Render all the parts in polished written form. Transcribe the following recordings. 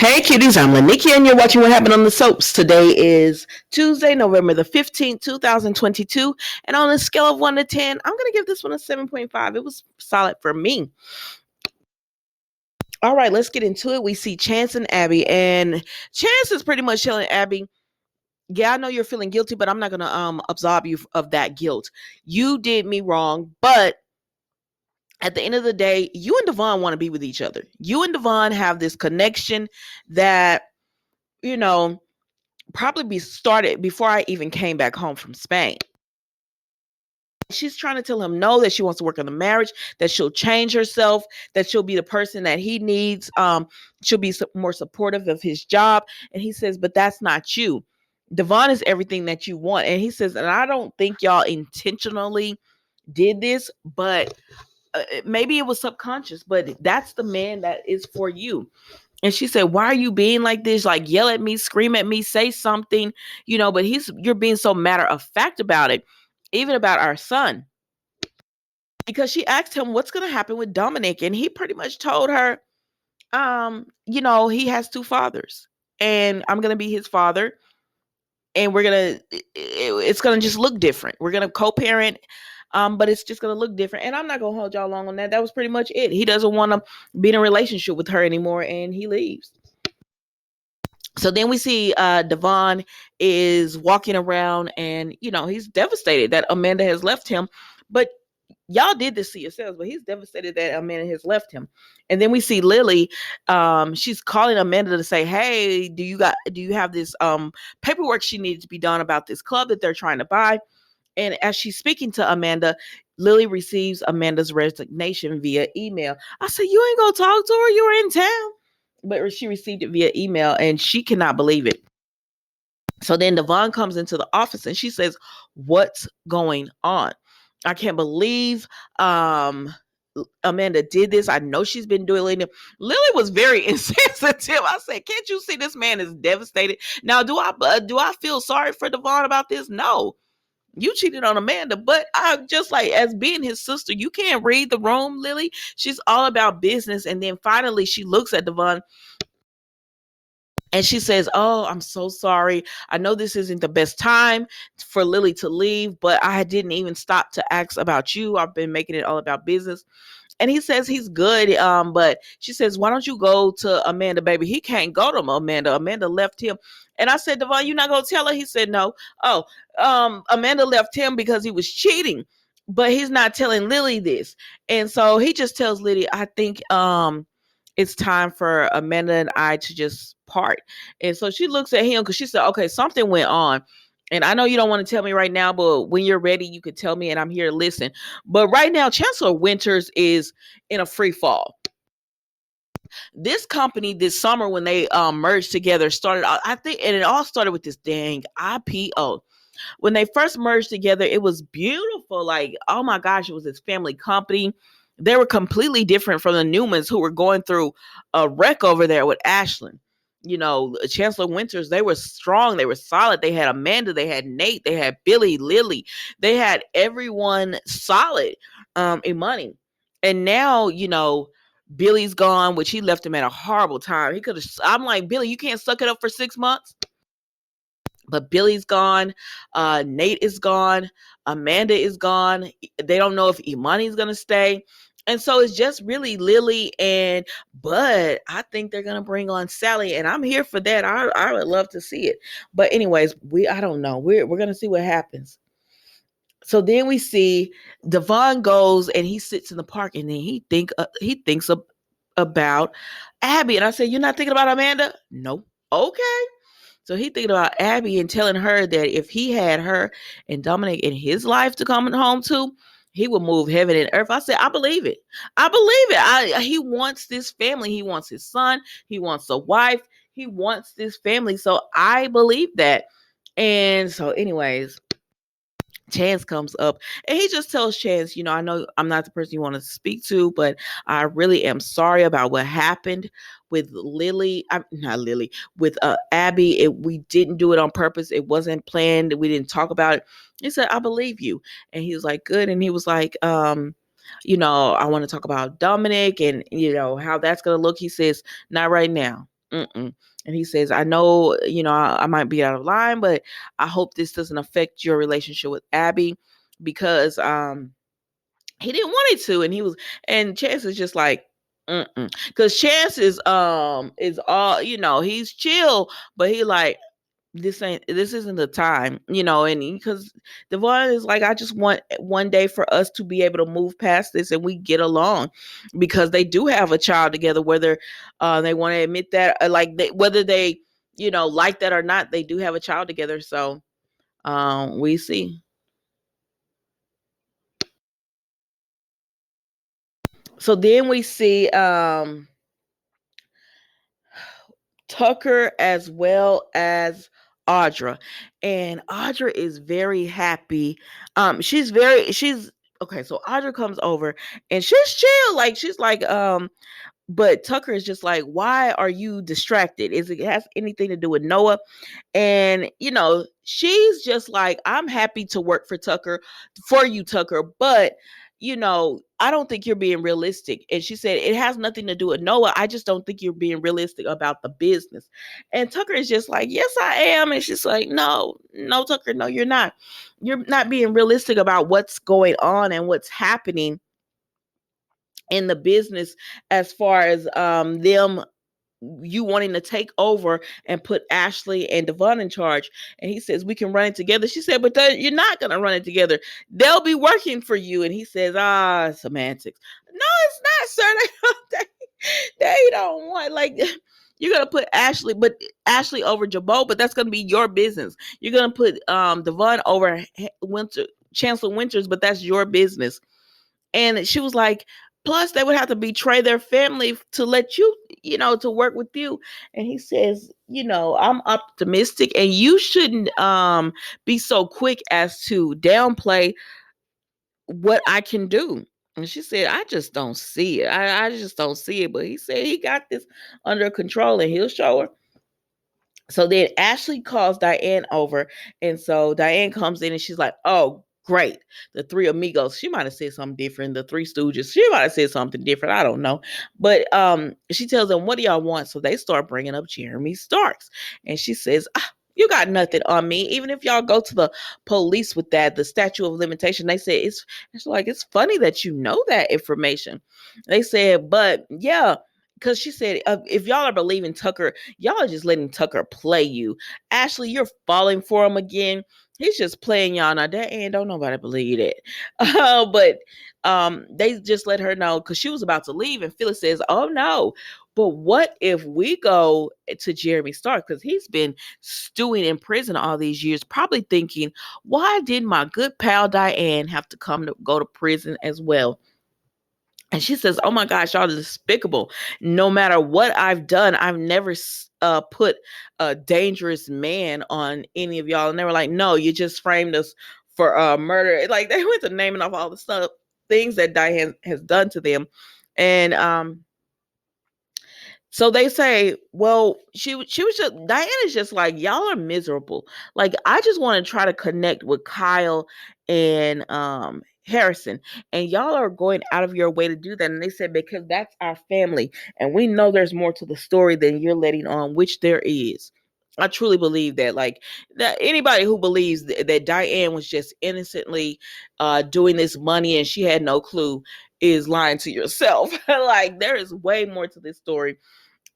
Hey kitties, I'm Lanikia and you're watching What Happened on the Soaps. Today is Tuesday, November the 15th, 2022. And on a scale of 1 to 10, I'm going to give this one a 7.5. It was solid for me. All right, let's get into it. We see Chance and Abby, and Chance is pretty much telling Abby, yeah, I know you're feeling guilty, but I'm not going to absolve you of that guilt. You did me wrong, but at the end of the day, you and Devon want to be with each other. You and Devon have this connection that, you know, probably be started before I even came back home from Spain. She's trying to tell him no, that she wants to work on the marriage, that she'll change herself, that she'll be the person that he needs. She'll be more supportive of his job. And he says, but that's not you. Devon is everything that you want. And he says, and I don't think y'all intentionally did this, but maybe it was subconscious, but that's the man that is for you. And she said, why are you being like this? Like, yell at me, scream at me, say something, but you're being so matter of fact about it, even about our son. Because she asked him what's going to happen with Dominic. And he pretty much told her, he has two fathers and I'm going to be his father. And it's going to just look different. We're going to co-parent. But it's just going to look different. And I'm not going to hold y'all long on that. That was pretty much it. He doesn't want to be in a relationship with her anymore. And he leaves. So then we see Devon is walking around and, he's devastated that Amanda has left him. But y'all did this to yourselves, but he's devastated that Amanda has left him. And then we see Lily. She's calling Amanda to say, hey, do you have this paperwork she needed to be done about this club that they're trying to buy? And as she's speaking to Amanda, Lily receives Amanda's resignation via email. I said, you ain't gonna talk to her? You were in town. But she received it via email and she cannot believe it. So then Devon comes into the office and she says, what's going on? I can't believe Amanda did this. I know she's been doing it. Lily was very insensitive. I said, can't you see this man is devastated? Now, do I feel sorry for Devon about this? No. You cheated on Amanda, but I just like, as being his sister, you can't read the room, Lily. She's all about business. And then finally she looks at Devon and she says, oh, I'm so sorry. I know this isn't the best time for Lily to leave, but I didn't even stop to ask about you. I've been making it all about business. And he says he's good. But she says, why don't you go to Amanda, baby? He can't go to Amanda. Amanda left him. And I said, Devon, you not going to tell her? He said, no. Oh, Amanda left him because he was cheating. But he's not telling Lily this. And so he just tells Lily, I think it's time for Amanda and I to just part. And so she looks at him because she said, okay, something went on. And I know you don't want to tell me right now, but when you're ready, you could tell me and I'm here to listen. But right now, Chancellor Winters is in a free fall. This company this summer, when they merged together, started, I think, and it all started with this dang IPO. When they first merged together, it was beautiful. Like, oh my gosh, it was this family company. They were completely different from the Newmans, who were going through a wreck over there with Ashlyn. Chancellor Winters, they were strong. They were solid. They had Amanda. They had Nate. They had Billy, Lily. They had everyone solid in money. And now, Billy's gone, which he left him at a horrible time. He could have, I'm like, Billy, you can't suck it up for 6 months. But Billy's gone. Nate is gone. Amanda is gone. They don't know if Imani's going to stay. And so it's just really Lily but I think they're going to bring on Sally, and I'm here for that. I would love to see it. But anyways, I don't know. We're going to see what happens. So then we see Devon goes and he sits in the park and then he thinks about Abby. And I said, you're not thinking about Amanda? No. Okay. So he thinking about Abby and telling her that if he had her and Dominic in his life to come home to, he would move heaven and earth. I said, I believe it. I believe it. He wants this family. He wants his son. He wants a wife. He wants this family. So I believe that. And so anyways, Chance comes up and he just tells Chance, I know I'm not the person you want to speak to, but I really am sorry about what happened with Lily. Not Lily, with Abby. We didn't do it on purpose. It wasn't planned. We didn't talk about it. He said, I believe you. And he was like, good. And he was like, I want to talk about Dominic and, how that's going to look. He says, not right now. Mm-mm. And he says, I know, I might be out of line, but I hope this doesn't affect your relationship with Abby because he didn't want it to. And Chance is just like, mm-mm. Because Chance is all, he's chill, but he like, this isn't the time, and because Devon is like, I just want one day for us to be able to move past this and we get along, because they do have a child together, whether they want to admit that, whether they like that or not, they do have a child together. So we see. So then we see Tucker as well as Audra. And Audra is very happy. She's okay, so Audra comes over and she's chill. Like she's like, but Tucker is just like, why are you distracted? Is it has anything to do with Noah? And she's just like, I'm happy to work for you, Tucker, but I don't think you're being realistic. And she said, it has nothing to do with Noah. I just don't think you're being realistic about the business. And Tucker is just like, yes, I am. And she's like, no, no, Tucker, no, you're not. You're not being realistic about what's going on and what's happening in the business, as far as them, you wanting to take over and put Ashley and Devon in charge. And he says, we can run it together. She said, but you're not going to run it together. They'll be working for you. And he says, semantics. No, it's not, sir. They don't want, like, you're going to put Ashley over Jabot, but that's going to be your business. You're going to put Devon over Chancellor Winters, but that's your business. And she was like, plus they would have to betray their family to let you, to work with you. And he says, I'm optimistic and you shouldn't be so quick as to downplay what I can do. And she said, I just don't see it. I just don't see it. But he said he got this under control and he'll show her. So then Ashley calls Diane over. And so Diane comes in and she's like, oh, great. The three amigos. She might have said something different. The three stooges. She might have said something different. I don't know. But she tells them, what do y'all want? So they start bringing up Jeremy Starks. And she says, you got nothing on me. Even if y'all go to the police with that, the statute of limitation, they say it's like, it's funny that you know that information. They said, but yeah, because she said, if y'all are believing Tucker, y'all are just letting Tucker play you. Ashley, you're falling for him again. He's just playing y'all. Now, that and don't nobody believe it. But they just let her know because she was about to leave. And Phyllis says, oh, no. But what if we go to Jeremy Stark? Because he's been stewing in prison all these years, probably thinking, why did my good pal Diane have to go to prison as well? And she says, oh my gosh, y'all are despicable. No matter what I've done, I've never put a dangerous man on any of y'all. And they were like, no, you just framed us for murder. Like they went to naming off all the stuff, things that Diane has done to them. And so they say, well, she was just, Diane is just like, y'all are miserable. Like, I just want to try to connect with Kyle and Harrison, and y'all are going out of your way to do that. And they said, because that's our family, and we know there's more to the story than you're letting on, which there is. I truly believe that. Like, that anybody who believes that Diane was just innocently doing this money and she had no clue is lying to yourself. Like, there is way more to this story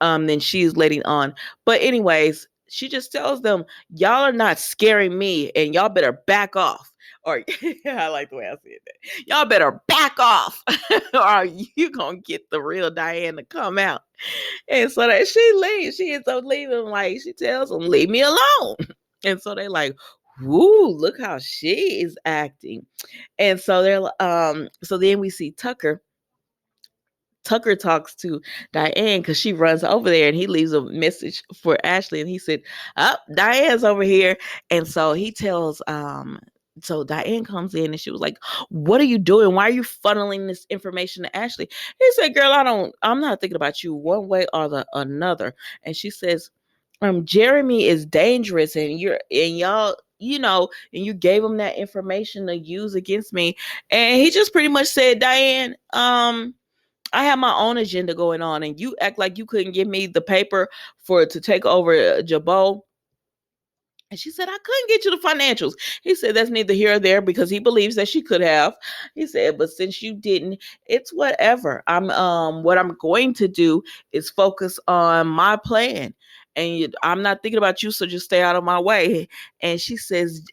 than she's letting on. But anyways, she just tells them, y'all are not scaring me and y'all better back off. Or I like the way I said that. Y'all better back off or you gonna get the real Diane to come out. And so that she leaves. She ends up leaving, like she tells them, leave me alone. And so they like, woo, look how she is acting. And so so then we see Tucker talks to Diane because she runs over there and he leaves a message for Ashley and he said, oh, Diane's over here. And so he tells, so Diane comes in and she was like, what are you doing? Why are you funneling this information to Ashley? He said, girl, I'm not thinking about you one way or the another. And she says, Jeremy is dangerous and y'all, and you gave him that information to use against me. And he just pretty much said, Diane, I have my own agenda going on, and you act like you couldn't give me the paper for to take over Jabot. And she said, I couldn't get you the financials. He said, that's neither here or there because he believes that she could have. He said, but since you didn't, it's whatever. What I'm going to do is focus on my plan. And I'm not thinking about you, so just stay out of my way. And she says,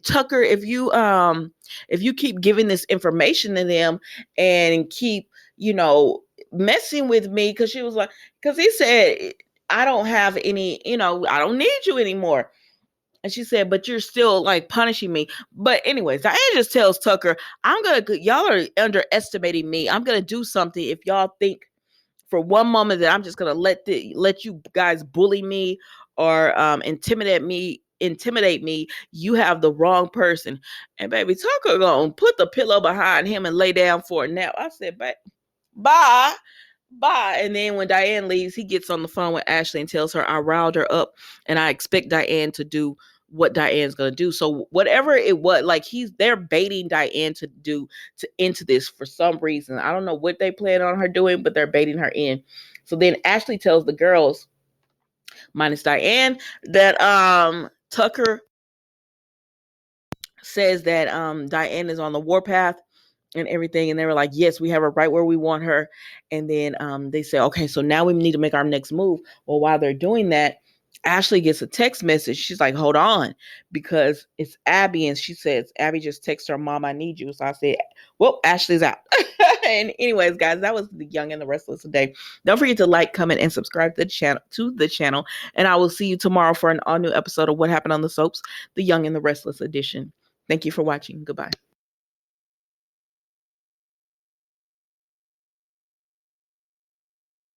Tucker, if you keep giving this information to them and keep, messing with me, because she was like, because he said, I don't have any, I don't need you anymore. And she said, but you're still like punishing me. But anyways, Diane just tells Tucker, y'all are underestimating me. I'm gonna do something if y'all think for one moment that I'm just gonna let you guys bully me or intimidate me. You have the wrong person. And baby, Tucker gonna put the pillow behind him and lay down for a nap. I said, bye. Bye. And then when Diane leaves, he gets on the phone with Ashley and tells her, I riled her up and I expect Diane to do what Diane's gonna do. So whatever it was, like they're baiting Diane into this for some reason. I don't know what they plan on her doing, but they're baiting her in. So then Ashley tells the girls, minus Diane, that Tucker says that Diane is on the warpath and everything, and they were like, yes, we have her right where we want her. And then they say, okay, so now we need to make our next move. Well, while they're doing that, Ashley gets a text message. She's like, hold on, because it's Abby, and she says, Abby just texted her, Mom, I need you. So I said, well, Ashley's out. And anyways, guys, that was The Young and the Restless today. Don't forget to like, comment, and subscribe to the channel, and I will see you tomorrow for an all new episode of What Happened on the Soaps, The Young and the Restless edition. Thank you for watching. Goodbye.